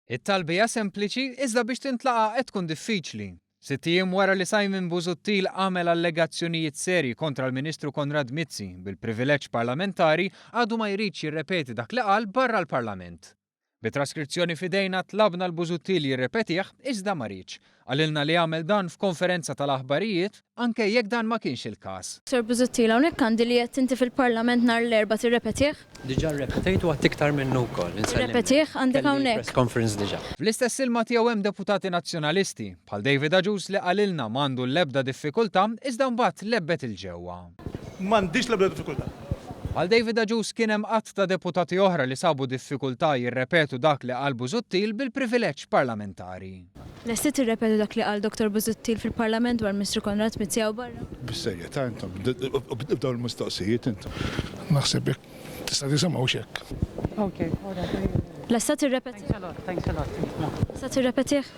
It-talbija sempliċi iżda biex tintlaqa qed tkun diffiċli. 6 ijiem wara li Simon Busuttil għamel allegazzjonijiet serji kontra l-Ministru Konrad Mizzi bil-privileġġ parlamentari għadu ma jridx jirrepeti dak li qal barra l-Parlament. Bit-traskrizzjoni fidejna tlabna l-Busuttil jirrepetih iżda ma rridx. Għalilna li għamel dan f'konferenza tal-aħbarijiet anke jekk dan ma kienx il-każ. Sir Busuttil, hawnhekk għandi li qed inti fil-Parlament nhar l-erba' tirrepetih? Diġà rrepetejt u iktar minnu wkoll. Repetih għandek hawnhekk. Press conference diġà. Fl-istess ilma tiegħu hemm deputati nazzjonalisti bħal David Aġus li qalilna m'għandu l-ebda diffikultà iżda mbagħad lebbet il-ġewwa. M'għandix l-ebda diffikultà. Għal David Aġus kien hemm qatt ta' deputati oħra li sabu diffikultà jirrepetu dak li qal Busuttil bil-privileġġ parlamentari. Lesti tirrepetu dak li qal Dr. Busuttil fil-Parlament dwar Ministru Konrad Mizzi hawn barra? Bis-serjetà intom, bdew il-mistoqsijiet intom. Naħseb hekk tista' tisimgħux hekk. Okay, all right. Lesta tirrepetih? Thanks a lot. Lesta tirrepetih?